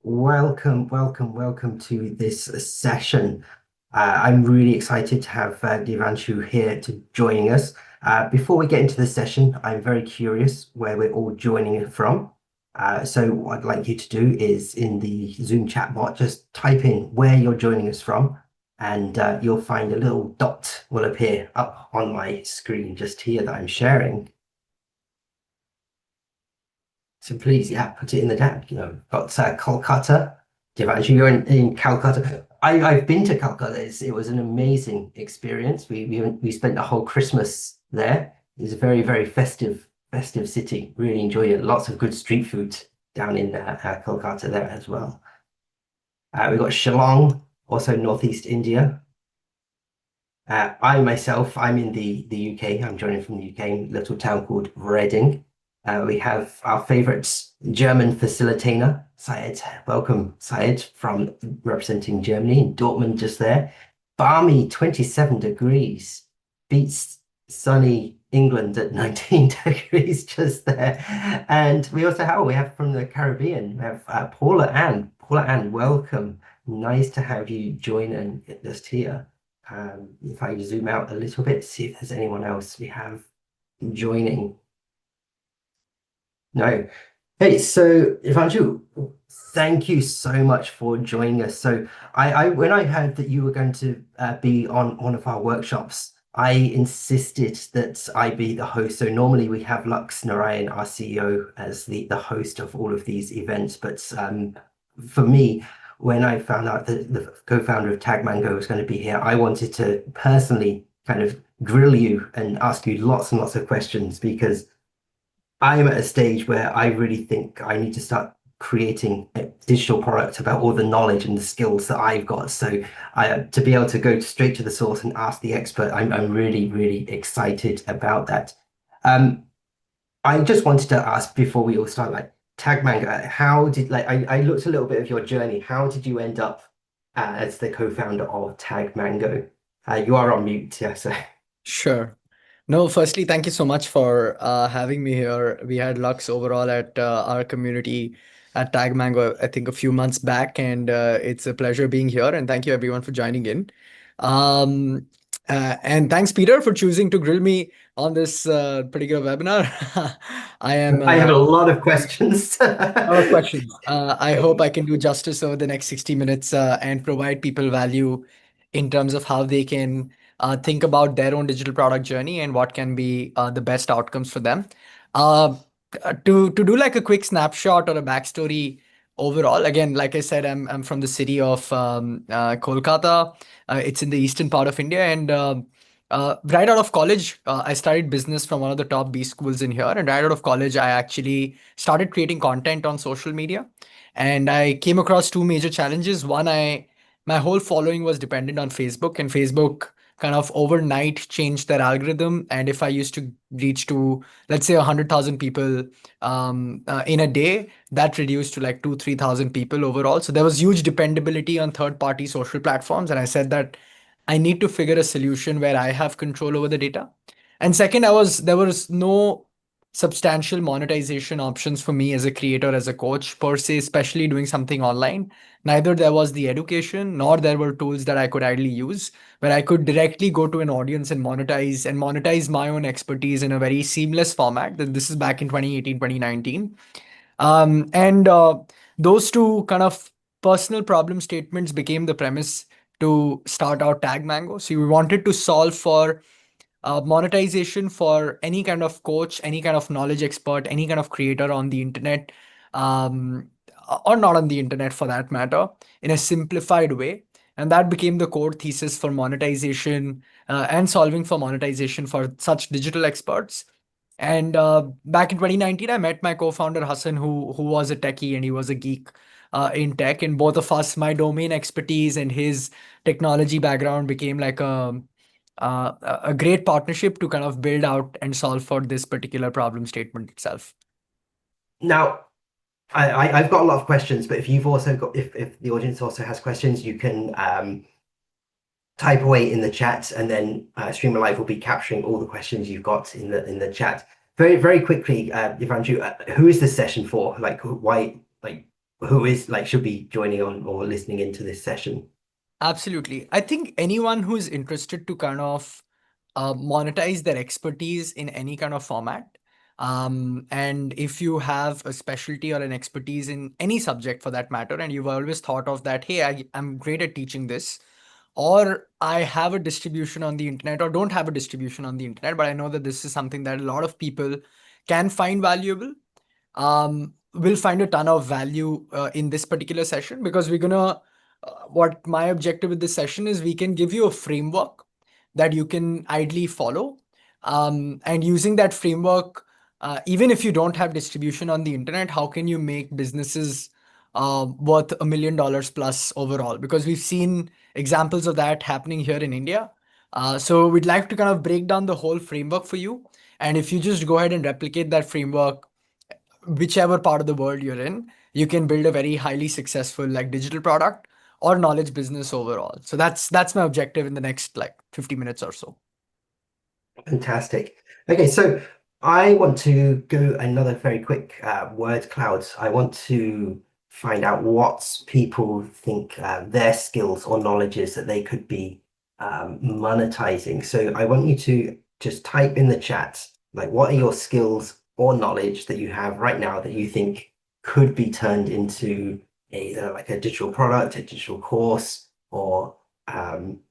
Welcome to this session. I'm really excited to have Divyanshu here to joining us. Before we get into the session, I'm very curious where we're all joining it from. So what I'd like you to do is in the Zoom chat bot, just type in where you're joining us from, and you'll find a little dot will appear up on my screen just here that I'm sharing. So please, yeah, put it in the chat. Got Kolkata. Divyanshu, you're in Calcutta. I've been to Calcutta. It was an amazing experience. We spent the whole Christmas there. It's a very festive city. Really enjoy it. Lots of good street food down in Kolkata there as well. We've got Shillong, also Northeast India. I myself, I'm in the UK. I'm joining from the UK, little town called Reading. We have our favorite German facilitator, Syed. Welcome, Syed, from representing Germany in Dortmund just there. Balmy 27 degrees, beats sunny England at 19 degrees just there. And we have from the Caribbean, we have Paula Ann. Paula Ann, welcome. Nice to have you join and just here. If I zoom out a little bit, see if there's anyone else we have joining. No. Hey, so Ivanju, thank you so much for joining us. So when I heard that you were going to be on one of our workshops, I insisted that I be the host. So normally we have Lux Narayan, our CEO, as the host of all of these events. But for me, when I found out that the co-founder of TagMango was going to be here, I wanted to personally kind of grill you and ask you lots and lots of questions because I'm at a stage where I really think I need to start creating a digital product about all the knowledge and the skills that I've got. So to be able to go straight to the source and ask the expert, I'm really excited about that. Um, I just wanted to ask before we all start, like TagMango, how did I looked a little bit of your journey. How did you end up as the co-founder of TagMango? You are on mute, yeah. So Sure. No, firstly, thank you so much for having me here. We had Lux overall at our community at TagMango, I think a few months back, and it's a pleasure being here. And thank you everyone for joining in. Um, and thanks, Peter, for choosing to grill me on this particular webinar. I am I have a lot of questions. a lot of questions. I hope I can do justice over the next 60 minutes and provide people value in terms of how they can think about their own digital product journey and what can be the best outcomes for them. Uh, to do like a quick snapshot or a backstory overall, again, like I said, I'm from the city of Kolkata. It's in the eastern part of India, and right out of college, I studied business from one of the top B schools in here. And right out of college, I actually started creating content on social media. And I came across two major challenges. One, my whole following was dependent on Facebook, and Facebook kind of overnight changed their algorithm. And if I used to reach to, let's say, 100,000 people in a day, that reduced to like 3,000 people overall. So there was huge dependability on third-party social platforms. And I said that I need to figure a solution where I have control over the data. And second, there was no substantial monetization options for me as a creator, as a coach per se, especially doing something online. Neither there was the education, nor there were tools that I could ideally use where I could directly go to an audience and monetize my own expertise in a very seamless format. This is back in 2018, 2019. And those two kind of personal problem statements became the premise to start out TagMango. So we wanted to solve for monetization for any kind of coach, any kind of knowledge expert, any kind of creator on the internet, um, or not on the internet for that matter, in a simplified way. And that became the core thesis for monetization and solving for monetization for such digital experts. And back in 2019, I met my co-founder Hassan, who was a techie and he was a geek in tech. And both of us, my domain expertise and his technology background, became like a great partnership to kind of build out and solve for this particular problem statement itself. Now, I've got a lot of questions, but if you've also got, if the audience also has questions, you can type away in the chat, and then Streamer Live will be capturing all the questions you've got in the chat. Very quickly, Ivanju, who is this session for? Like, why? Like, who is like should be joining on or listening into this session? Absolutely. I think anyone who is interested to kind of monetize their expertise in any kind of format. And if you have a specialty or an expertise in any subject for that matter, and you've always thought of that, hey, I'm great at teaching this, or I have a distribution on the internet, or don't have a distribution on the internet, but I know that this is something that a lot of people can find valuable, we'll find a ton of value in this particular session, because we're gonna what my objective with this session is, we can give you a framework that you can ideally follow, and using that framework, even if you don't have distribution on the internet, how can you make businesses worth $1 million plus overall, because we've seen examples of that happening here in India. So we'd like to kind of break down the whole framework for you, and if you just go ahead and replicate that framework whichever part of the world you're in, you can build a very highly successful like digital product or knowledge business overall. So that's my objective in the next like 50 minutes or so. Fantastic. Okay, so I want to go another very quick word cloud. I want to find out what people think their skills or knowledge is that they could be monetizing. So I want you to just type in the chat, like what are your skills or knowledge that you have right now that you think could be turned into either like a digital product, a digital course, or some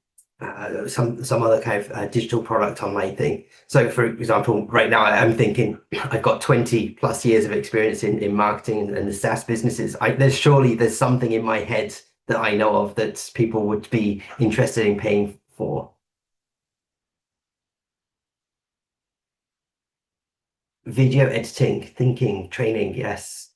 other kind of digital product online thing. So, for example, right now I'm thinking I've got 20 plus years of experience in marketing and the SaaS businesses. There's something in my head that I know of that people would be interested in paying for. Video editing, thinking, training, yes.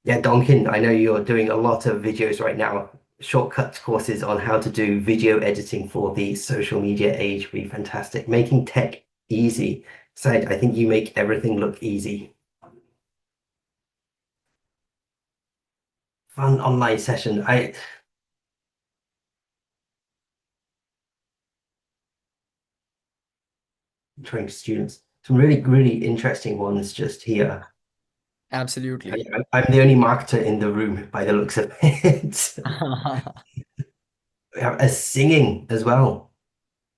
Yeah, Donkin, I know you're doing a lot of videos right now, shortcut courses on how to do video editing for the social media age would be fantastic. Making tech easy. Said, I think you make everything look easy. Fun online session. I train students. Some really, really interesting ones just here. Absolutely. I'm the only marketer in the room by the looks of it. We have a singing as well.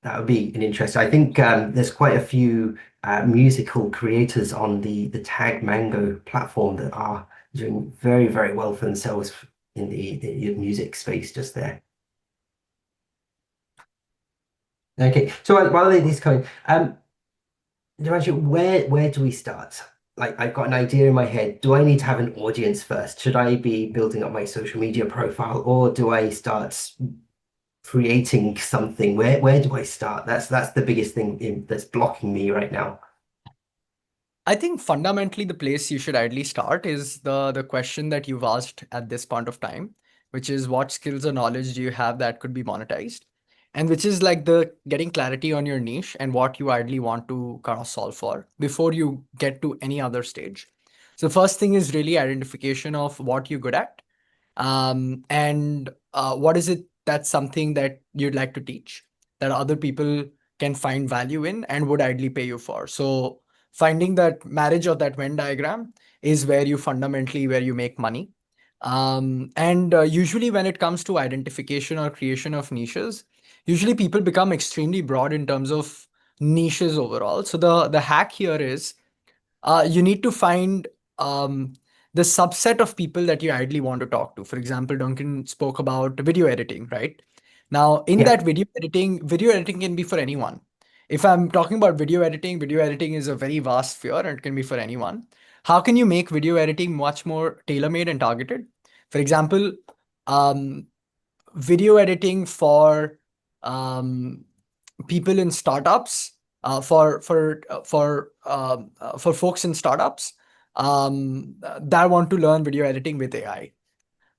That would be an interest. I think there's quite a few musical creators on the TagMango platform that are doing very, very well for themselves in the music space just there. Okay, so while these coming, Divyanshu, where do we start? Like, I've got an idea in my head. Do I need to have an audience first? Should I be building up my social media profile, or do I start creating something? Where do I start? That's the biggest thing that's blocking me right now. I think fundamentally the place you should ideally start is the question that you've asked at this point of time, which is what skills or knowledge do you have that could be monetized? And which is like the getting clarity on your niche and what you ideally want to kind of solve for before you get to any other stage. So first thing is really identification of what you're good at, and what is it that's something that you'd like to teach that other people can find value in and would ideally pay you for. So finding that marriage of that Venn diagram is where you fundamentally where you make money. And usually when it comes to identification or creation of niches, usually people become extremely broad in terms of niches overall. So the hack here is you need to find the subset of people that you ideally want to talk to. For example, Duncan spoke about video editing, right? Now, in Yeah, that video editing can be for anyone. If I'm talking about video editing is a very vast sphere and it can be for anyone. How can you make video editing much more tailor-made and targeted? For example, um, video editing for um, people in startups, for folks in startups that want to learn video editing with AI,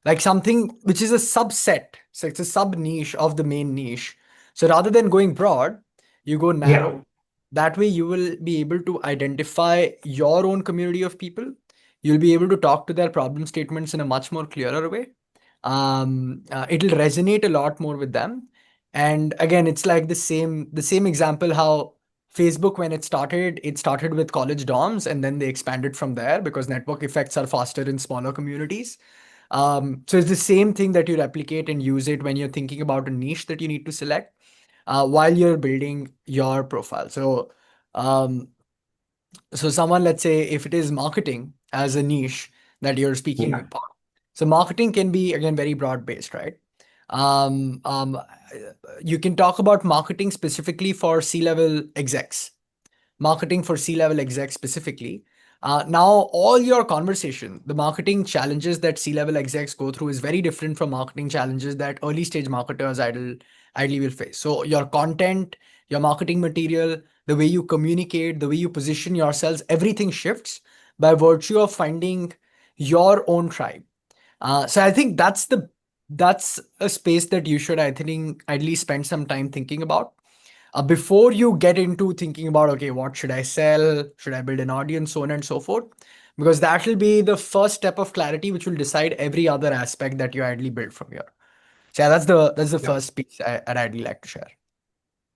like something which is a subset. So it's a sub niche of the main niche. So rather than going broad, you go yeah. narrow. That way, you will be able to identify your own community of people. You'll be able to talk to their problem statements in a much more clearer way. It'll resonate a lot more with them. And again, it's like the same example how Facebook, when it started with college dorms, and then they expanded from there because network effects are faster in smaller communities. So it's the same thing that you replicate and use it when you're thinking about a niche that you need to select while you're building your profile. Um, so someone, let's say, if it is marketing as a niche that you're speaking Yeah. about, so marketing can be again very broad based, right? Um, um, you can talk about marketing specifically for C-level execs, marketing for C-level execs specifically. Now, all your conversation, the marketing challenges that C-level execs go through is very different from marketing challenges that early stage marketers ideally will face. So your content, your marketing material, the way you communicate, the way you position yourselves, everything shifts by virtue of finding your own tribe. So I think that's a space that you should, I think, at least spend some time thinking about before you get into thinking about, okay, what should I sell? Should I build an audience, so on and so forth? Because that will be the first step of clarity, which will decide every other aspect that you ideally build from here. So yeah, that's the Yeah. first piece I'd ideally like to share.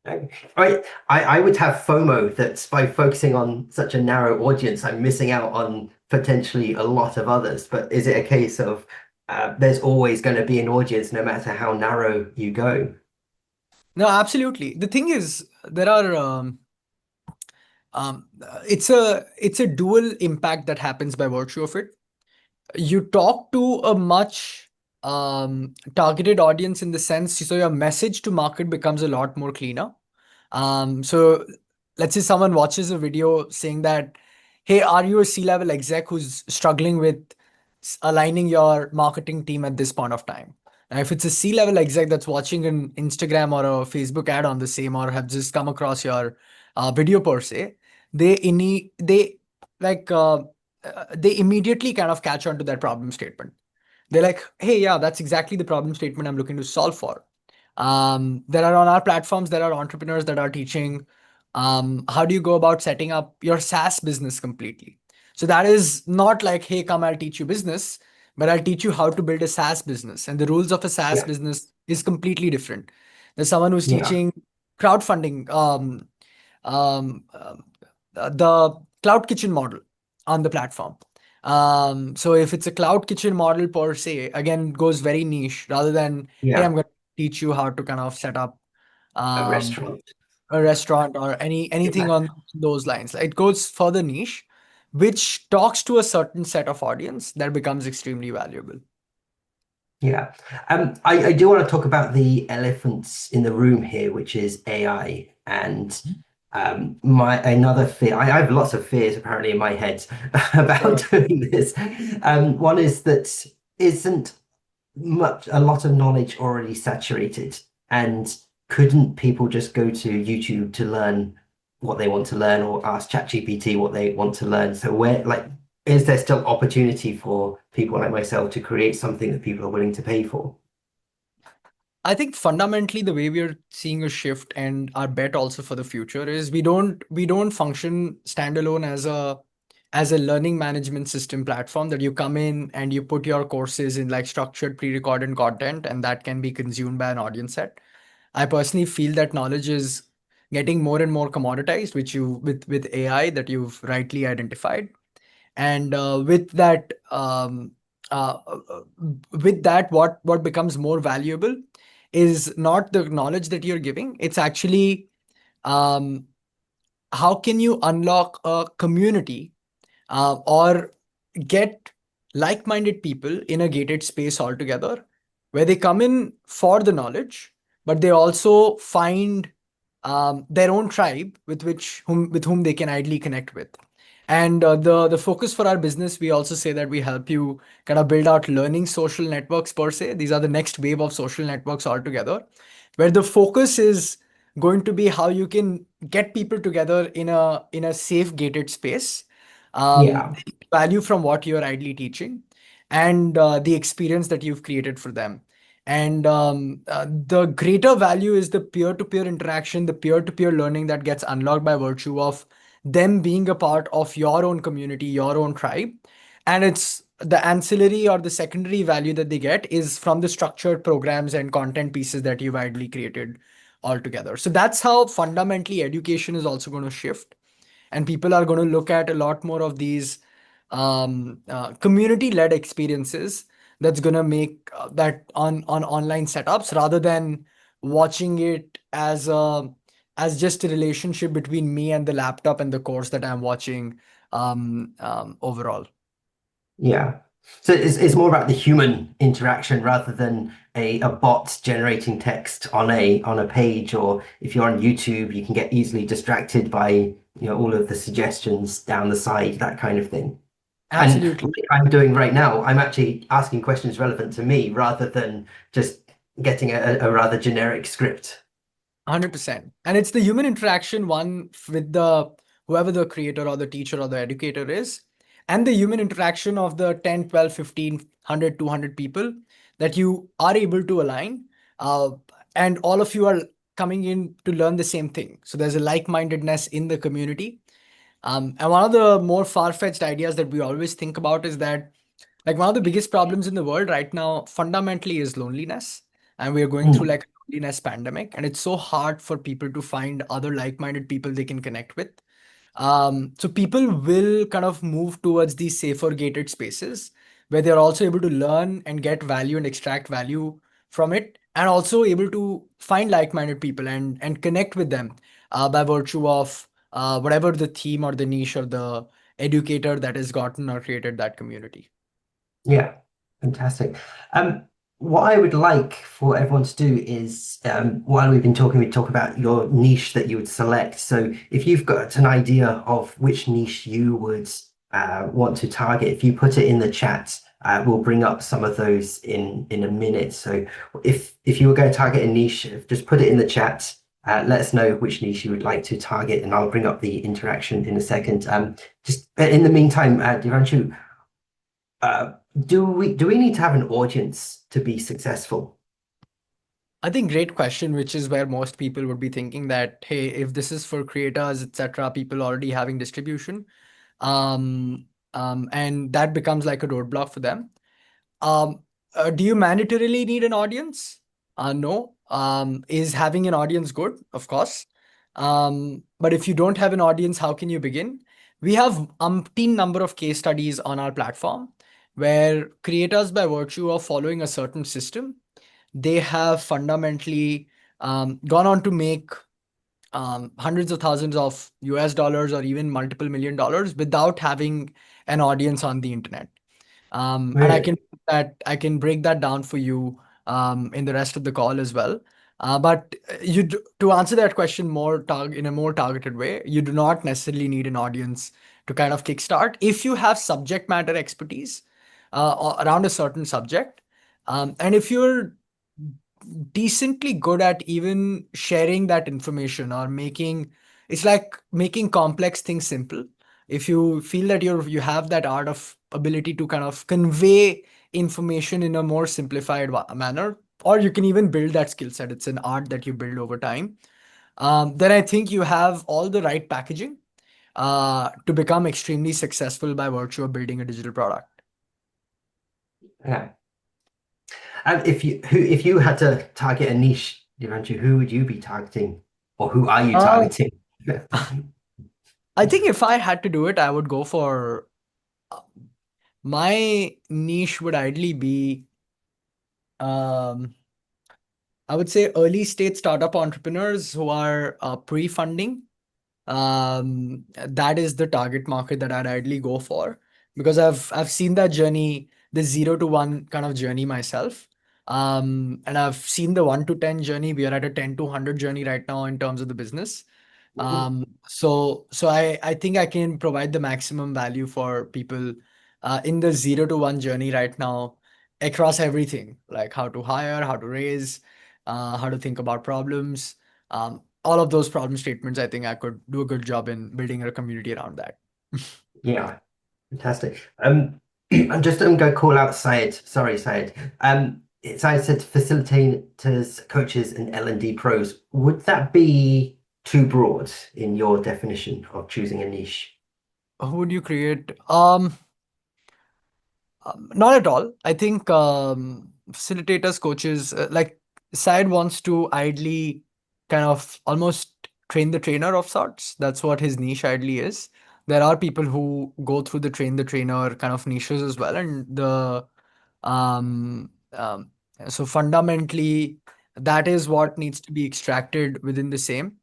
Okay. I would have FOMO that by focusing on such a narrow audience, I'm missing out on potentially a lot of others. But is it a case of there's always going to be an audience no matter how narrow you go? No, absolutely. The thing is, there are it's a dual impact that happens by virtue of it. You talk to a much targeted audience in the sense, so your message to market becomes a lot more cleaner. So let's say someone watches a video saying that, hey, are you a C-level exec who's struggling with aligning your marketing team at this point of time? Now, if it's a C-level exec that's watching an Instagram or a Facebook ad on the same, or have just come across your video per se, they like they immediately kind of catch on to that problem statement. They're like, hey, yeah, that's exactly the problem statement I'm looking to solve for. There are on our platforms, there are entrepreneurs that are teaching how do you go about setting up your SaaS business completely. So that is not like, hey, come, I'll teach you business, but I'll teach you how to build a SaaS business. And the rules of a SaaS Yeah. business is completely different. There's someone who's Yeah. teaching crowdfunding, the cloud kitchen model on the platform. So if it's a cloud kitchen model per se, again, goes very niche rather than, hey, I'm Yeah. going to teach you how to kind of set up A um, restaurant. a restaurant or anything Yeah. on those lines. It goes further niche, which talks to a certain set of audience that becomes extremely valuable. Yeah. I do want to talk about the elephants in the room here, which is AI. And my another fear, I have lots of fears apparently in my head about Sure. doing this. One is that isn't a lot of knowledge already saturated, and couldn't people just go to YouTube to learn what they want to learn or ask ChatGPT what they want to learn? So where like is there still opportunity for people like myself to create something that people are willing to pay for? I think fundamentally the way we are seeing a shift and our bet also for the future is we don't function standalone as a learning management system platform that you come in and you put your courses in like structured pre-recorded content and that can be consumed by an audience set. I personally feel that knowledge is getting more and more commoditized, which you with AI that you've rightly identified. And uh, uh, with that, what becomes more valuable is not the knowledge that you're giving. It's actually um, how can you unlock a community or get like-minded people in a gated space altogether where they come in for the knowledge but they also find their own tribe with whom they can ideally connect with. And the focus for our business, we also say that we help you kind of build out learning social networks per se. These are the next wave of social networks altogether, where the focus is going to be how you can get people together in a safe gated space, Yeah. value from what you're ideally teaching, and the experience that you've created for them. And the greater value is the peer-to-peer interaction, the peer-to-peer learning that gets unlocked by virtue of them being a part of your own community, your own tribe. And it's the ancillary or the secondary value that they get is from the structured programs and content pieces that you've ideally created altogether. So that's how fundamentally education is also going to shift, and people are going to look at a lot more of these community-led experiences that's going to make that on online setups, rather than watching it as just a relationship between me and the laptop and the course that I'm watching overall. Yeah. So it's more about the human interaction rather than a bot generating text on a page, or if you're on YouTube, you can get easily distracted by, all of the suggestions down the side, that kind of thing. And Absolutely. what I'm doing right now, I'm actually asking questions relevant to me rather than just getting a rather generic script. 100%. And it's the human interaction one with the whoever the creator or the teacher or the educator is, and the human interaction of the 10, 12, 15, 100, 200 people that you are able to align. Uh, and all of you are coming in to learn the same thing. So there's a like-mindedness in the community. And one of the more far-fetched ideas that we always think about is that, like, one of the biggest problems in the world right now fundamentally is loneliness. And we are going through Mm. like a loneliness pandemic, and it's so hard for people to find other like-minded people they can connect with. So people will kind of move towards these safer gated spaces where they're also able to learn and get value and extract value from it, and also able to find like-minded people and connect with them by virtue of whatever the theme or the niche or the educator that has gotten or created that community. Yeah, fantastic. Um, what I would like for everyone to do is, while we've been talking, we talk about your niche that you would select. So if you've got an idea of which niche you would want to target, if you put it in the chat, we'll bring up some of those in a minute. So if you were going to target a niche, just put it in the chat. Let us know which niche you would like to target, and I'll bring up the interaction in a second. Just in the meantime, Divyanshu, uh, do we need to have an audience to be successful? I think great question, which is where most people would be thinking that, hey, if this is for creators, etc., people already having distribution, and that becomes like a roadblock for them. Um, do you mandatorily need an audience? No. Is having an audience good? Of course. But if you don't have an audience, how can you begin? We have umpteen number of case studies on our platform where creators, by virtue of following a certain system, they have fundamentally gone on to make hundreds of thousands of US dollars or even multiple million dollars without having an audience on the internet. And Really? I can break that down for you in the rest of the call as well. But to answer that question in a more targeted way, you do not necessarily need an audience to kind of kickstart. If you have subject matter expertise around a certain subject, and if you're decently good at even sharing that information or making it's like making complex things simple. If you feel that you have that art of ability to kind of convey information in a more simplified manner, or you can even build that skill set, it's an art that you build over time, then I think you have all the right packaging to become extremely successful by virtue of building a digital product. Yeah. And if you had to target a niche, Divyanshu, who would you be targeting, or who are you uh, targeting? I think if I had to do it, I would go for my niche would ideally be, um, I would say, early stage startup entrepreneurs who are pre-funding. That is the target market that I'd ideally go for, because I've seen that journey, the 0 to 1 kind of journey myself. And I've seen the 1 to 10 journey. We are at a 10 to 100 journey right now in terms of the business. So I think I can provide the maximum value for people in the 0 to 1 journey right now across everything, like how to hire, how to raise, how to think about problems. All of those problem statements, I think I could do a good job in building a community around that. Yeah, fantastic. I'm just going to call out Syed. Sorry, Syed. Syed said facilitators, coaches, and L&D pros. Would that be too broad in your definition of choosing a niche? Who would you create? Not at all. I think facilitators, coaches, like Syed wants to ideally kind of almost train the trainer of sorts. That's what his niche ideally is. There are people who go through the train the trainer kind of niches as well, and the um, um, so fundamentally that is what needs to be extracted within the same.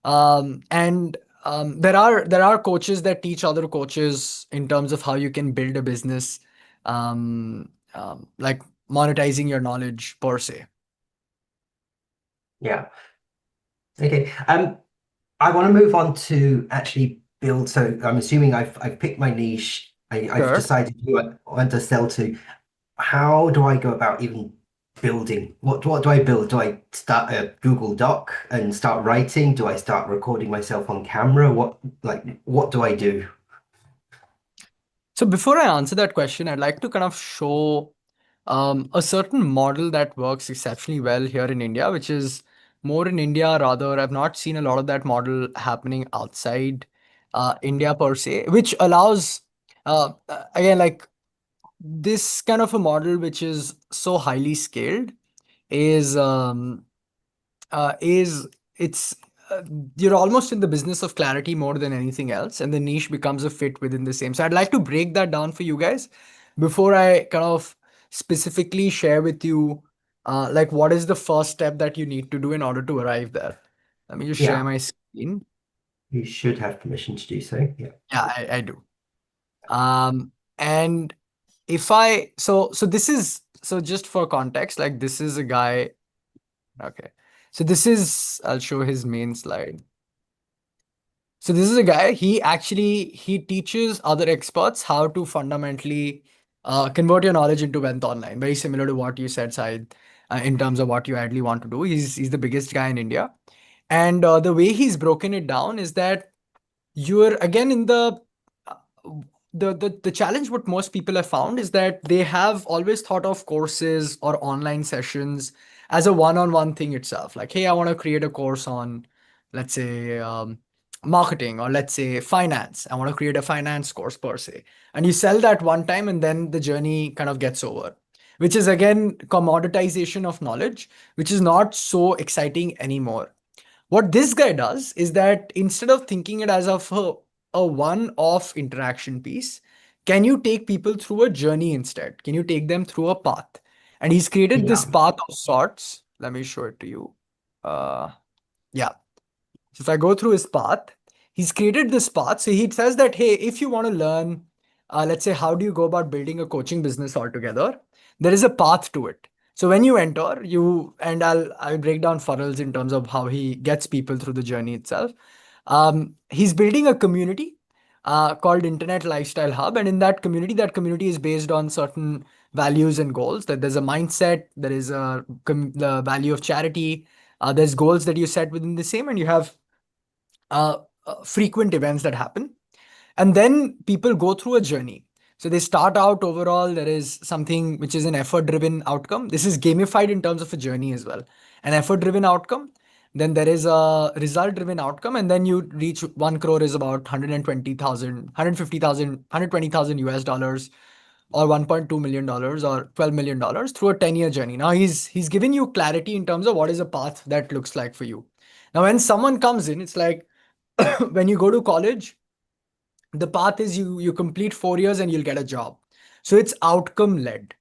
And there are coaches that teach other coaches in terms of how you can build a business, like monetizing your knowledge per se. Yeah. Okay. I want to move on to actually build. So I'm assuming I've picked my niche. I've Sure. decided who I want to sell to. How do I go about even building? What do I build? Do I start a Google Doc and start writing? Do I start recording myself on camera? What do I do? So before I answer that question, I'd like to kind of show a certain model that works exceptionally well here in India, which is more in India rather. I've not seen a lot of that model happening outside India per se, which allows, again, like this kind of a model which is so highly scaled is is it's uh, you're almost in the business of clarity more than anything else, and the niche becomes a fit within the same. So I'd like to break that down for you guys before I kind of specifically share with you like what is the first step that you need to do in order to arrive there. Let me just share Yeah, my screen. you should have permission to do so. Yeah. Yeah, I do. And if I so this is so just for context, like this is a guy. Okay. So this is, I'll show his main slide. So this is a guy, he teaches other experts how to fundamentally convert your knowledge into wealth online. Very similar to what you said, Said, in terms of what you ideally want to do. He's the biggest guy in India. And the way he's broken it down is that you're again in uh, the challenge what most people have found is that they have always thought of courses or online sessions as a one-on-one thing itself, like, hey, I want to create a course on, let's say, marketing, or let's say finance. I want to create a finance course per se, and you sell that one time and then the journey kind of gets over, which is again commoditization of knowledge, which is not so exciting anymore. What this guy does is that instead of thinking it as of a one-off interaction piece, can you take people through a journey instead? Can you take them through a path? And he's created this Yeah. path of sorts. Let me show it to you. Yeah. So if I go through his path, he's created this path. So he says that, hey, if you want to learn, let's say, how do you go about building a coaching business altogether? There is a path to it. So when you enter, and I'll break down funnels in terms of how he gets people through the journey itself. He's building a community called Internet Lifestyle Hub, and in that community is based on certain values and goals. That there's a mindset, there is the value of charity. There's goals that you set within the same, and you have frequent events that happen. And then people go through a journey. So they start out overall, there is something which is an effort driven outcome. This is gamified in terms of a journey as well. An effort driven outcome. Then there is a result driven outcome. And then you reach 1 crore is about 120,000, 150,000, 120,000 US dollars, or $1.2 million dollars or $12 million dollars through a 10-year journey. Now he's given you clarity in terms of what is a path that looks like for you. Now, when someone comes in, it's like when you go to college, the path is you complete 4 years and you'll get a job. So it's outcome led.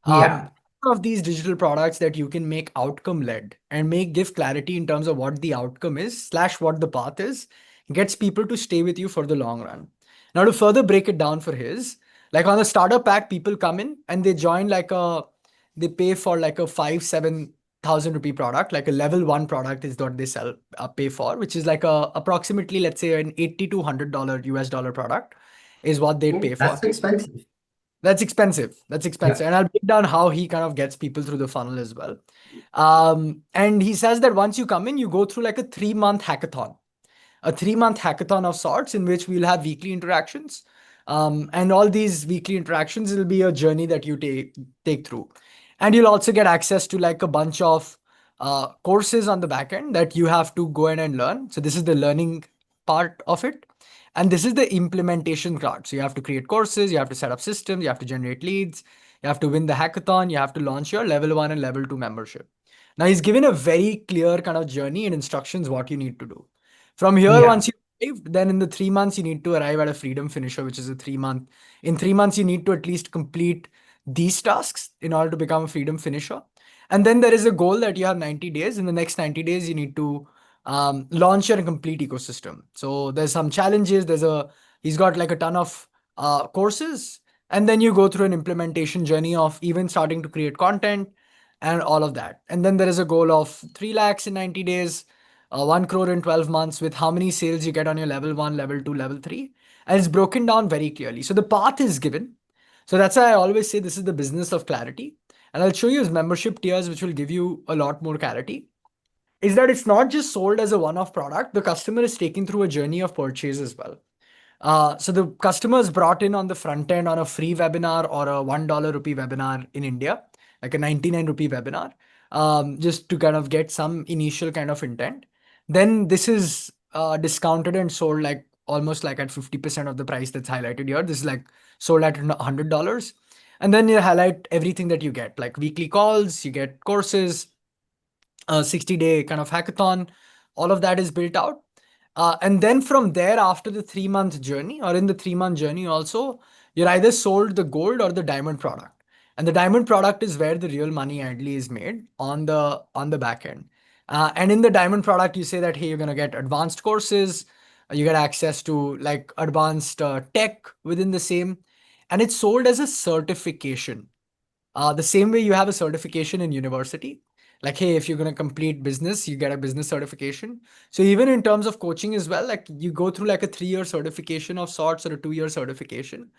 Yeah. Of these digital products that you can make outcome led and give clarity in terms of what the outcome is slash what the path is, gets people to stay with you for the long run. Now, to further break it down for his, like on the starter pack, people come in and they join they pay for like a 5-7 thousand rupee product, like a level one product is what they sell, pay for, which is like a approximately, let's say, an 80 to $100 US dollar product is what they'd Yeah, pay for. that's expensive. That's expensive. That's expensive. Yeah. And I'll break down how he kind of gets people through the funnel as well. And he says that once you come in, you go through like a 3 month hackathon, of sorts, in which we'll have weekly interactions. And all these weekly interactions will be a journey that you take through. And you'll also get access to like a bunch of courses on the back end that you have to go in and learn. So this is the learning part of it. And this is the implementation part. So you have to create courses, you have to set up systems, you have to generate leads, you have to win the hackathon, you have to launch your level 1 and level 2 membership. Now he's given a very clear kind of journey and instructions what you need to do. From here, Yeah. once you arrive, then in the 3 months, you need to arrive at a freedom finisher, which is a 3 month. In 3 months, you need to at least complete these tasks in order to become a freedom finisher. And then there is a goal that you have 90 days. In the next 90 days, you need to launch your complete ecosystem. So there's some challenges. He's got like a ton of courses. And then you go through an implementation journey of even starting to create content and all of that. And then there is a goal of 3 lakhs in 90 days, 1 crore in 12 months with how many sales you get on your level 1, level 2, level 3. And it's broken down very clearly. So the path is given. So that's why I always say this is the business of clarity. And I'll show you his membership tiers, which will give you a lot more clarity. Is that it's not just sold as a one-off product. The customer is taken through a journey of purchase as well. So the customers brought in on the front end on a free webinar or a $1 rupee webinar in India, like a 99 rupee webinar, just to kind of get some initial kind of intent. Then this is discounted and sold like almost like at 50% of the price that's highlighted here. This is like sold at $100. And then you highlight everything that you get, like weekly calls, you get courses, a 60-day kind of hackathon. All of that is built out. And then from there, after the 3 month journey, or in the 3 month journey also, you're either sold the gold or the diamond product. And the diamond product is where the real money ideally is made on the back end. And in the diamond product, you say that, hey, you're going to get advanced courses, you get access to like advanced tech within the same, and it's sold as a certification. The same way you have a certification in university. Like, hey, if you're going to complete business, you get a business certification. So even in terms of coaching as well, like you go through like a 3 year certification of sorts or a 2 year certification,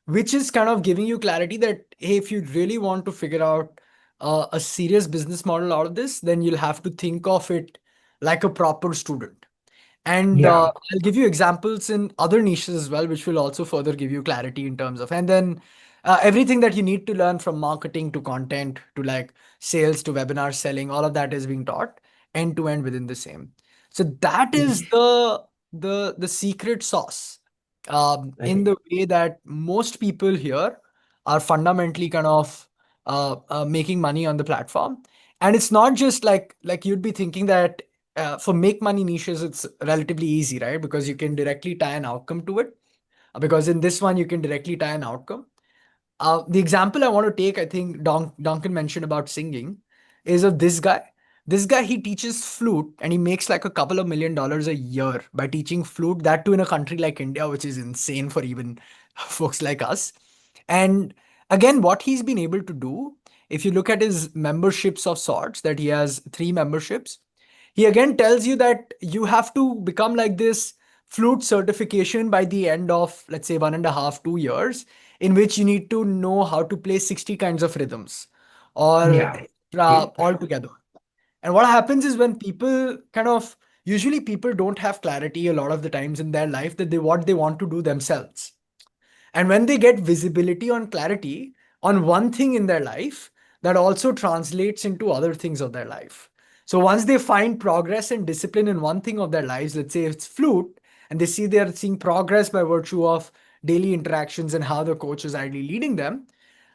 which is kind of giving you clarity that, hey, if you really want to figure out a serious business model out of this, then you'll have to think of it like a proper student. And Yeah. I'll give you examples in other niches as well, which will also further give you clarity in terms of, and then everything that you need to learn from marketing to content to like sales to webinar selling, all of that is being taught end to end within the same. So that is the secret sauce in Okay. the way that most people here are fundamentally kind of making money on the platform. And it's not just like you'd be thinking that for make money niches, it's relatively easy, right? Because you can directly tie an outcome to it. Because in this one, you can directly tie an outcome. The example I want to take, I think Duncan mentioned about singing, is of this guy. This guy, he teaches flute and he makes like a couple of $1 million a year by teaching flute, that too in a country like India, which is insane for even folks like us. And again, what he's been able to do, if you look at his memberships of sorts, that he has 3 memberships, he again tells you that you have to become like this flute certification by the end of, let's say, 1.5, 2 years, in which you need to know how to play 60 kinds of rhythms or Yeah. It- all together. And what happens is when people kind of, usually people don't have clarity a lot of the times in their life that they what they want to do themselves. And when they get visibility on clarity on one thing in their life, that also translates into other things of their life. So once they find progress and discipline in one thing of their lives, let's say it's flute, and they see they're seeing progress by virtue of daily interactions and how the coach is ideally leading them,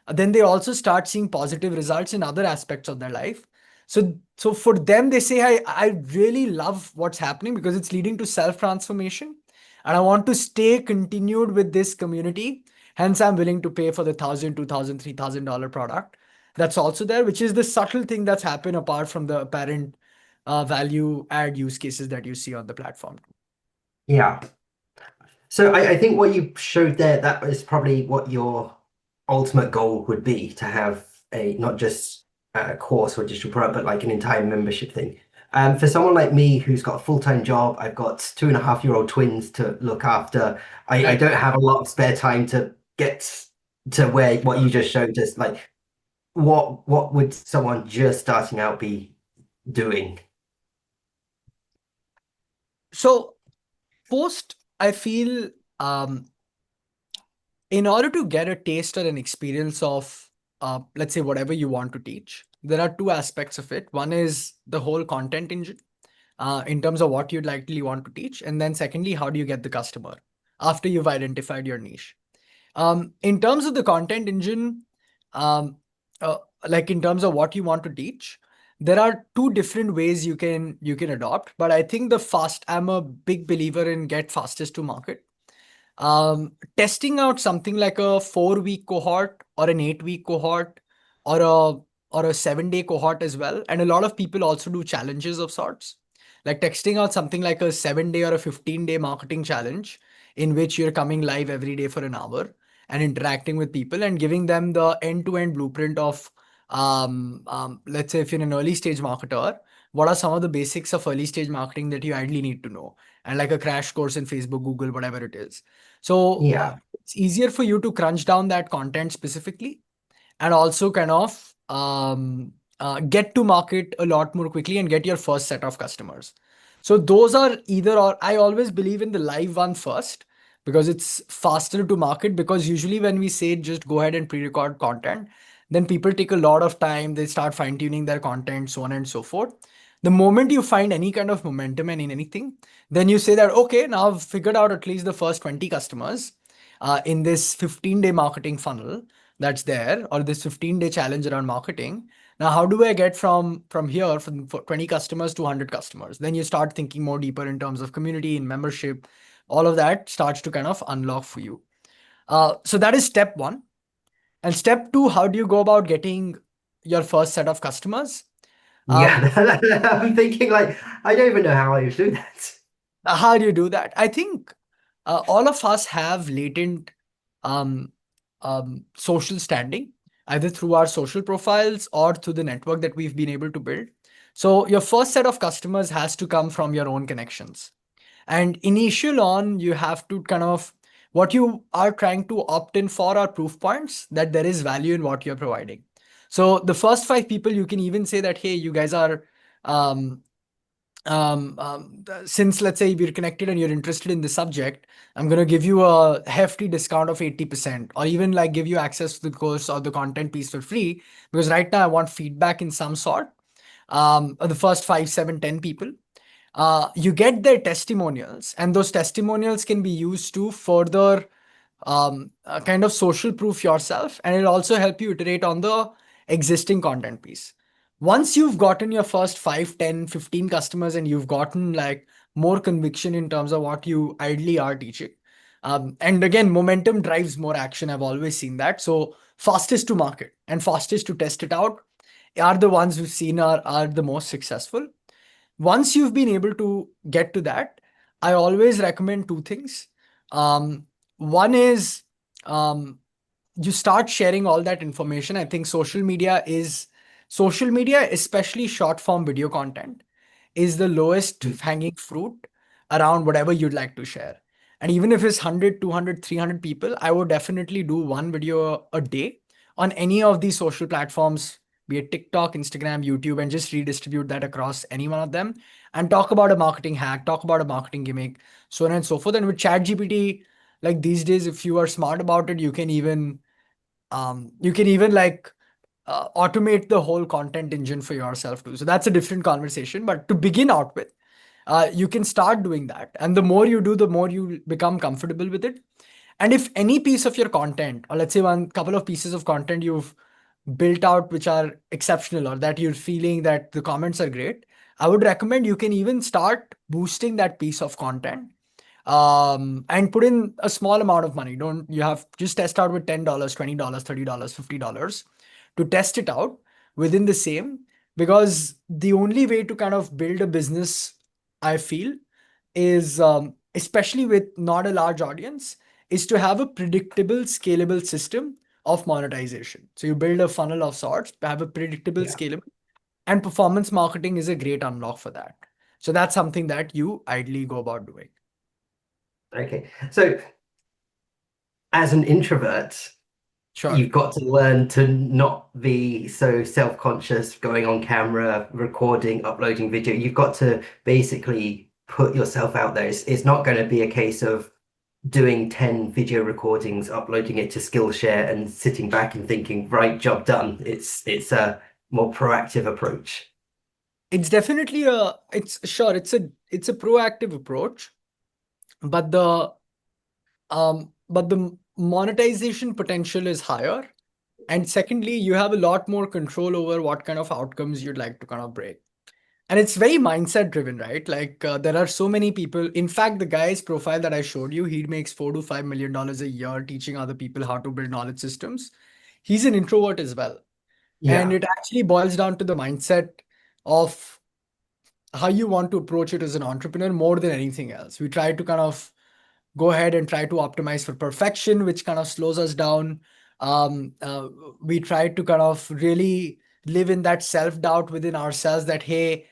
then they also start seeing positive results in other aspects of their life. So for them, they say, I really love what's happening because it's leading to self-transformation. And I want to stay continued with this community. Hence, I'm willing to pay for the $1,000, $2,000, $3,000 product. That's also there, which is the subtle thing that's happened apart from the apparent value add use cases that you see on the platform. yeah. So I think what you showed there, that is probably what your ultimate goal would be, to have a not just a course or digital product, but like an entire membership thing. For someone like me who's got a full-time job, I've got 2.5-year-old twins to look after. I Right. don't have a lot of spare time to get to where what you just showed us. Like, what would someone just starting out be doing? So post, I feel in order to get a taste or an experience of, let's say, whatever you want to teach, there are two aspects of it. One is the whole content engine in terms of what you'd likely want to teach. And then secondly, how do you get the customer after you've identified your niche? In terms of the content engine, um, uh, like in terms of what you want to teach, there are two different ways you can adopt, but I think I'm a big believer in get fastest to market. Testing out something like a 4 week cohort or an 8 week cohort or a 7 day cohort as well. And a lot of people also do challenges of sorts, like texting out something like a 7 day or a 15-day marketing challenge in which you're coming live every day for an hour and interacting with people and giving them the end-to-end blueprint of, let's say if you're an early stage marketer, what are some of the basics of early stage marketing that you ideally need to know, and like a crash course in Facebook, Google, whatever it is. So Yeah. it's easier for you to crunch down that content specifically and also kind of get to market a lot more quickly and get your first set of customers. So those are either or. I always believe in the live one first because it's faster to market, because usually when we say just go ahead and pre-record content, then people take a lot of time, they start fine-tuning their content, so on and so forth. The moment you find any kind of momentum and in anything, then you say that, okay, now I've figured out at least the first 20 customers in this 15-day marketing funnel that's there, or this 15-day challenge around marketing. Now, how do I get from here from 20 customers to 100 customers? Then you start thinking more deeper in terms of community and membership. All of that starts to kind of unlock for you. So that is step one. And step two, how do you go about getting your first set of customers? Um, Yeah. I'm thinking like, I don't even know how I would do that. how do you do that? I think all of us have latent um, social standing, either through our social profiles or through the network that we've been able to build. So your first set of customers has to come from your own connections. And initial on, you have to kind of, what you are trying to opt in for are proof points that there is value in what you're providing. So the first five people, you can even say that, hey, you guys are um, since let's say we're connected and you're interested in the subject, I'm going to give you a hefty discount of 80%, or even like give you access to the course or the content piece for free, because right now I want feedback in some sort. The first 5, 7, 10 people, you get their testimonials, and those testimonials can be used to further kind of social proof yourself, and it'll also help you iterate on the existing content piece. Once you've gotten your first 5, 10, 15 customers and you've gotten like more conviction in terms of what you ideally are teaching, and again, momentum drives more action. I've always seen that. So fastest to market and fastest to test it out are the ones we've seen are the most successful. Once you've been able to get to that, I always recommend two things. One is um, you start sharing all that information. I think social media, especially short form video content, is the lowest hanging fruit around whatever you'd like to share. And even if it's 100, 200, 300 people, I would definitely do one video a day on any of these social platforms, be it TikTok, Instagram, YouTube, and just redistribute that across any one of them and talk about a marketing hack, talk about a marketing gimmick, so on and so forth. And with ChatGPT, like these days, if you are smart about it, you can even like automate the whole content engine for yourself too. So that's a different conversation. But to begin out with, you can start doing that. And the more you do, the more you become comfortable with it. And if any piece of your content, or let's say one couple of pieces of content you've built out which are exceptional, or that you're feeling that the comments are great, I would recommend you can even start boosting that piece of content and put in a small amount of money. Don't you have just test out with $10, $20, $30, $50 to test it out within the same, because the only way to kind of build a business, I feel, is especially with not a large audience, is to have a predictable, scalable system of monetization. So you build a funnel of sorts, have a predictable, Yeah. scalable, and performance marketing is a great unlock for that. So that's something that you ideally go about doing. Okay. So as an introvert, Sure. you've got to learn to not be so self-conscious going on camera, recording, uploading video. You've got to basically put yourself out there. It's not going to be a case of doing 10 video recordings, uploading it to Skillshare and sitting back and thinking, right, job done. It's a more proactive approach. It's definitely it's a proactive approach, but the monetization potential is higher, And secondly, you have a lot more control over what kind of outcomes you'd like to kind of break. And it's very mindset driven, right? Like there are so many people. In fact, the guy's profile that I showed you, he makes $4 to $5 million a year teaching other people how to build knowledge systems. He's an introvert as well. And Yeah. it actually boils down to the mindset of how you want to approach it as an entrepreneur more than anything else. We try to kind of go ahead and try to optimize for perfection, which kind of slows us down. Um, uh, we try to kind of really live in that self doubt within ourselves that, hey,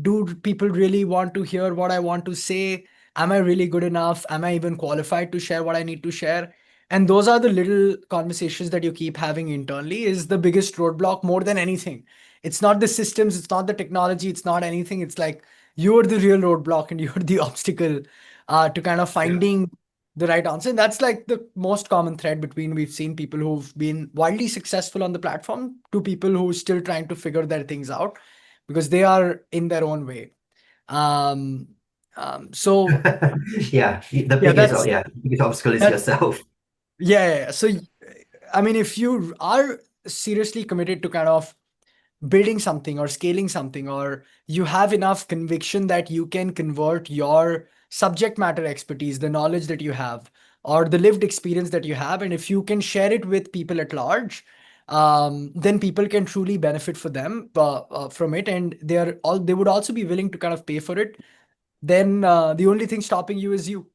do people really want to hear what I want to say? Am I really good enough? Am I even qualified to share what I need to share? And those are the little conversations that you keep having internally is the biggest roadblock more than anything. It's not the systems, it's not the technology, it's not anything. It's like you're the real roadblock and you're the obstacle to kind of Yeah. finding the right answer. And that's like the most common thread between we've seen people who've been wildly successful on the platform to people who are still trying to figure their things out because they are in their own way. Um, so Yeah. yeah, that's The biggest obstacle is that. yourself. Yeah, yeah, yeah. So I mean, if you are seriously committed to kind of building something or scaling something, or you have enough conviction that you can convert your subject matter expertise, the knowledge that you have, or the lived experience that you have, and if you can share it with people at large, then people can truly benefit for them from it, and they would also be willing to kind of pay for it. Then the only thing stopping you is you.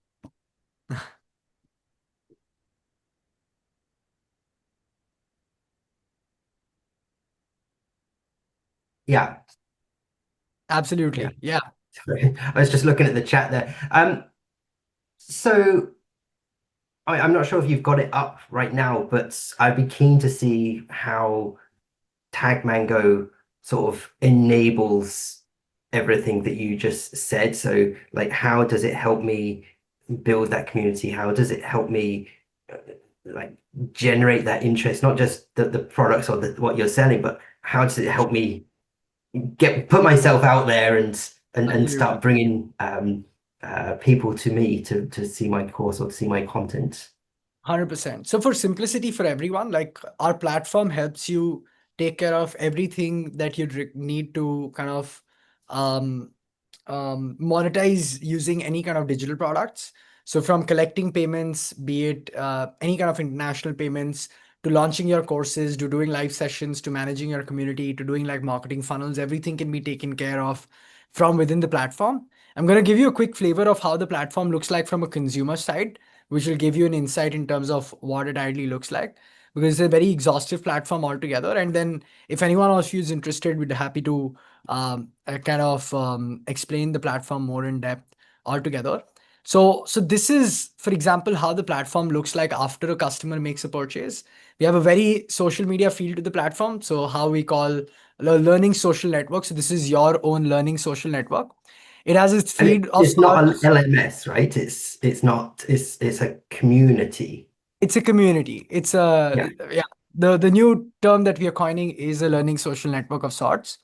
Yeah. Yeah. Absolutely, yeah. I was just looking at the chat there. So I'm not sure if you've got it up right now, but I'd be keen to see how TagMango sort of enables everything that you just said. So, like, how does it help me build that community? How does it help me uh, like generate that interest, not just the products or what you're selling, but how does it help me put myself out there and Absolutely. start bringing people to me to see my course or to see my content? 100%. So for simplicity for everyone, like our platform helps you take care of everything that you need to kind of um, monetize using any kind of digital products. So from collecting payments, be it any kind of international payments, to launching your courses, to doing live sessions, to managing your community, to doing like marketing funnels, everything can be taken care of from within the platform. I'm going to give you a quick flavor of how the platform looks like from a consumer side, which will give you an insight in terms of what it ideally looks like, because it's a very exhaustive platform altogether. And then if anyone else is interested, we'd be happy to kind of explain the platform more in depth altogether. So this is, for example, how the platform looks like after a customer makes a purchase. We have a very social media feel to the platform. So how we call learning social network. So this is your own learning social network. It has its And feed of it's not an sorts. LMS, right? It's not it's a community. It's a community. It's a Yeah. yeah. The new term that we are coining is a learning social network of sorts.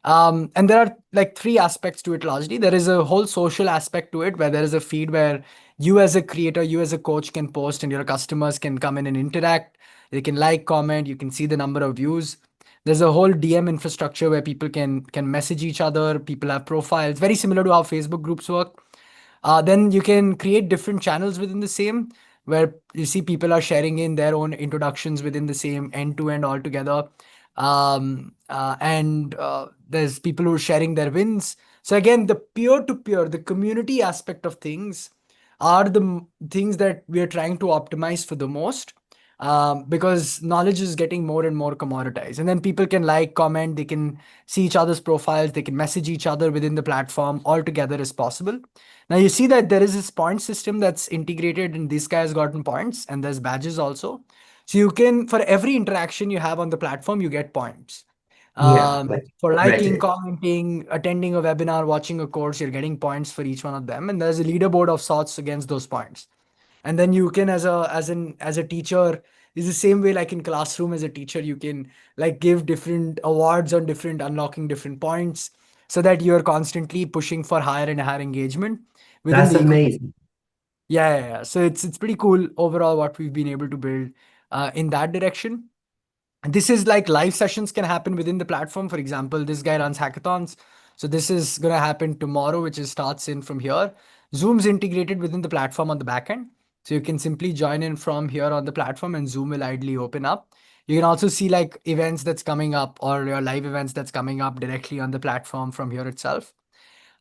And there are like three aspects to it largely. There is a whole social aspect to it where there is a feed where you as a creator, you as a coach can post and your customers can come in and interact. They can like, comment, you can see the number of views. There's a whole DM infrastructure where people can message each other. People have profiles, very similar to how Facebook groups work. Then you can create different channels within the same, where you see people are sharing in their own introductions within the same end to end altogether. And there's people who are sharing their wins. So again, the peer to peer, the community aspect of things are the things that we are trying to optimize for the most. Because knowledge is getting more and more commoditized. And then people can like, comment, they can see each other's profiles, they can message each other within the platform all together as possible. Now you see that there is this point system that's integrated, and this guy has gotten points, and there's badges also. So you can, for every interaction you have on the platform, you get points. Yeah, like For liking, Reddit. commenting, attending a webinar, watching a course, you're getting points for each one of them, and there's a leaderboard of sorts against those points. And then you can, as a teacher, is the same way like in classroom as a teacher, you can like give different awards on different unlocking different points, so that you're constantly pushing for higher and higher engagement within That's the ecosystem. amazing. Yeah, yeah, yeah. So it's pretty cool overall what we've been able to build in that direction. This is like live sessions can happen within the platform. For example, this guy runs hackathons. So this is going to happen tomorrow, which is starts in from here. Zoom's integrated within the platform on the back end. So you can simply join in from here on the platform and Zoom will idly open up. You can also see like events that's coming up or your live events that's coming up directly on the platform from here itself.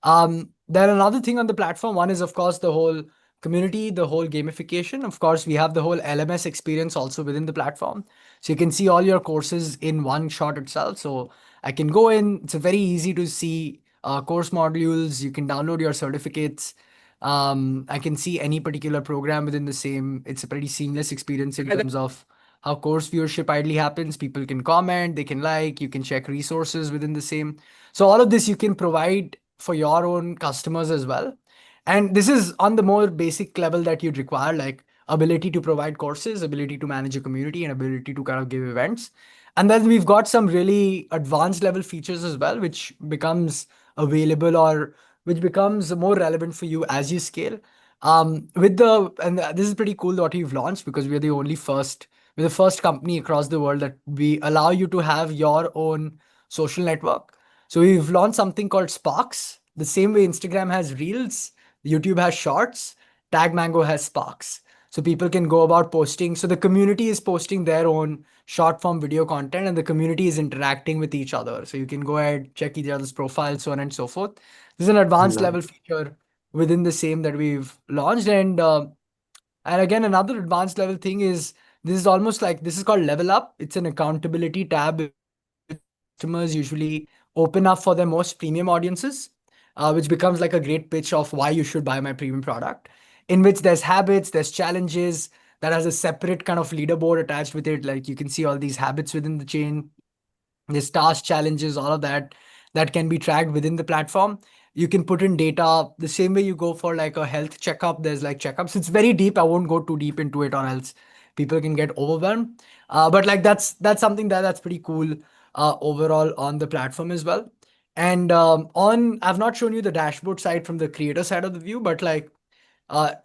Then another thing on the platform, one is of course the whole community, the whole gamification. Of course, we have the whole LMS experience also within the platform. So you can see all your courses in one shot itself. So I can go in, it's very easy to see course modules. You can download your certificates. I can see any particular program within the same. It's a pretty seamless experience in terms of how course viewership idly happens. People can comment, they can like, you can check resources within the same. So all of this you can provide for your own customers as well. And this is on the more basic level that you'd require, like ability to provide courses, ability to manage a community, and ability to kind of give events. And then we've got some really advanced level features as well, which becomes available or which becomes more relevant for you as you scale. This is pretty cool what we've launched because we're the first company across the world that we allow you to have your own social network. So we've launched something called Sparks. The same way Instagram has Reels, YouTube has Shorts, TagMango has Sparks. So people can go about posting. So the community is posting their own short form video content and the community is interacting with each other. So you can go ahead, check each other's profiles, so on and so forth. This is an advanced No. level feature within the same that we've launched. And again, another advanced level thing is this is almost like this is called Level Up. It's an accountability tab customers usually open up for their most premium audiences, which becomes like a great pitch of why you should buy my premium product, in which there's habits, there's challenges that has a separate kind of leaderboard attached with it. Like you can see all these habits within the chain, there's task challenges, all of that that can be tracked within the platform. You can put in data the same way you go for like a health checkup. There's like checkups. It's very deep. I won't go too deep into it, or else people can get overwhelmed. But like that's something that's pretty cool overall on the platform as well. And on I've not shown you the dashboard side from the creator side of the view, but like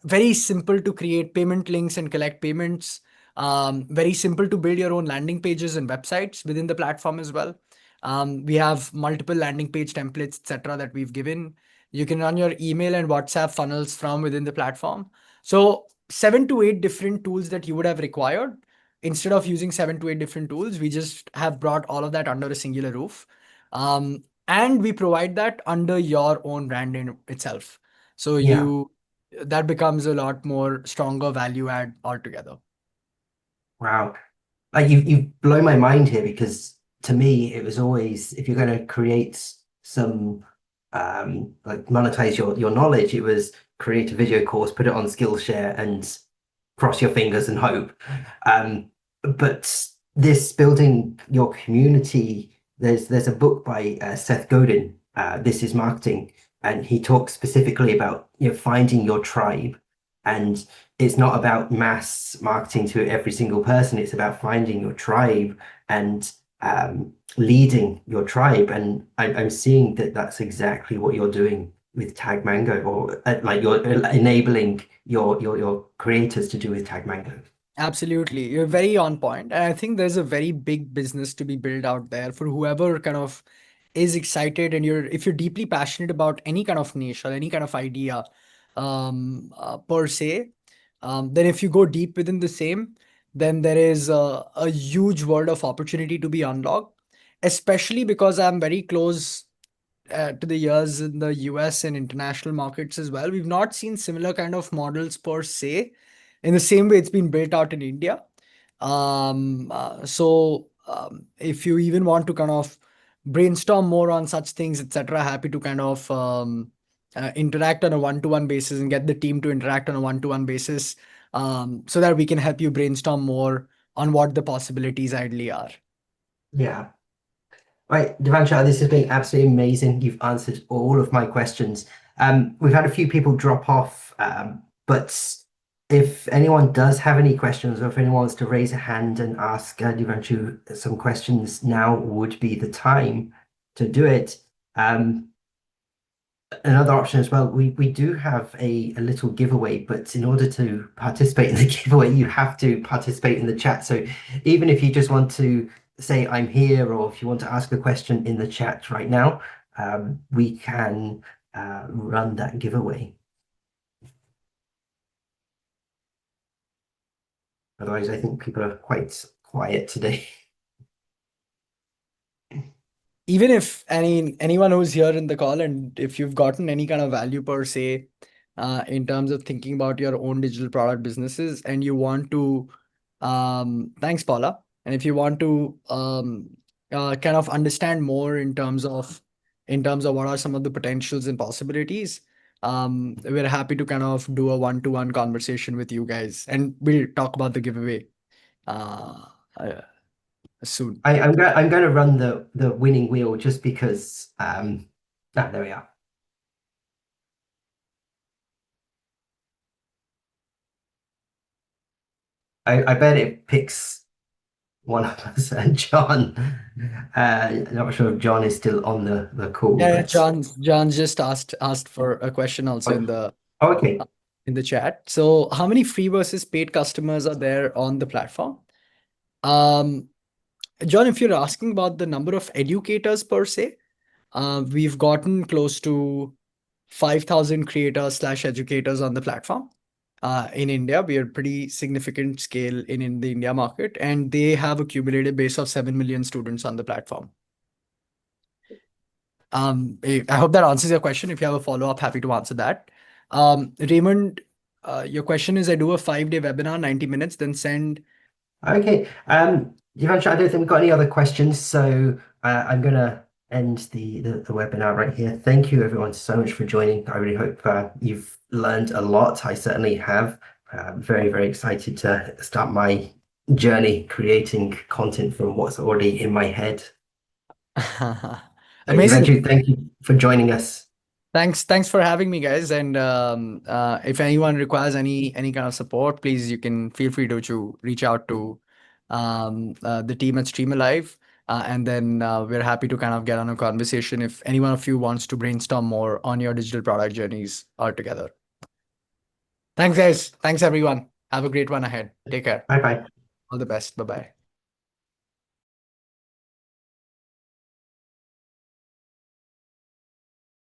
very simple to create payment links and collect payments. Very simple to build your own landing pages and websites within the platform as well. We have multiple landing page templates, etc., that we've given. You can run your email and WhatsApp funnels from within the platform. So 7 to 8 different tools that you would have required. Instead of using 7 to 8 different tools, we just have brought all of that under a singular roof. And we provide that under your own brand in itself. So Yeah. that becomes a lot more stronger value add altogether. Wow. Like you've blown my mind here because to me it was always if you're going to create some like monetize your knowledge, it was create a video course, put it on Skillshare, and cross your fingers and hope. But this building your community, there's a book by Seth Godin, This is Marketing, and he talks specifically about finding your tribe. And it's not about mass marketing to every single person. It's about finding your tribe and leading your tribe. And I'm seeing that that's exactly what you're doing with TagMango, or like you're enabling your creators to do with TagMango. Absolutely. You're very on point. And I think there's a very big business to be built out there for whoever kind of is excited and if you're deeply passionate about any kind of niche or any kind of idea per se, then if you go deep within the same, then there is a huge world of opportunity to be unlocked, especially because I'm very close to the years in the US and international markets as well. We've not seen similar kind of models per se in the same way it's been built out in India. If you even want to kind of brainstorm more on such things, etc., happy to kind of interact on a one-to-one basis and get the team to interact on a one-to-one basis, so that we can help you brainstorm more on what the possibilities ideally are. Yeah. Right, Divyanshu, this has been absolutely amazing. You've answered all of my questions. We've had a few people drop off, but if anyone does have any questions, or if anyone wants to raise a hand and ask Divyanshu some questions, now would be the time to do it. Another option as well, we do have a little giveaway, but in order to participate in the giveaway, you have to participate in the chat. So even if you just want to say I'm here, or if you want to ask a question in the chat right now, we can run that giveaway. Otherwise, I think people are quite quiet today. Even if anyone who's here in the call, and if you've gotten any kind of value per se, in terms of thinking about your own digital product businesses, and you want to, thanks, Paula. And if you want to kind of understand more in terms of what are some of the potentials and possibilities, we're happy to kind of do a one-to-one conversation with you guys, and we'll talk about the giveaway uh, uh, soon. I'm going to run the winning wheel just because. There we are. I bet it picks one of us and John. Not sure if John is still on the call. Yeah, But... John just asked for a question also Okay. in the chat. So, how many free versus paid customers are there on the platform? Um, John, if you're asking about the number of educators per se, we've gotten close to 5,000 creators slash educators on the platform. In India, we are pretty significant scale in the India market, and they have a cumulative base of 7 million students on the platform. I hope that answers your question. If you have a follow-up, happy to answer that. Raymond, your question is, I do a 5-day webinar, 90 minutes, then send. Okay. Divyanshu, I don't think we've got any other questions, so I'm going to end the webinar right here. Thank you, everyone, so much for joining. I really hope you've learned a lot. I certainly have. Very, very excited to start my journey creating content from what's already in my head. Amazing. Divyanshu, thank you for joining us. Thanks for having me, guys. And if anyone requires any kind of support, please you can feel free to reach out to the team at Stream Alive, and then we're happy to kind of get on a conversation if any one of you wants to brainstorm more on your digital product journeys altogether. Thanks, guys. Thanks, everyone. Have a great one ahead. Take care. Bye bye. All the best. Bye bye.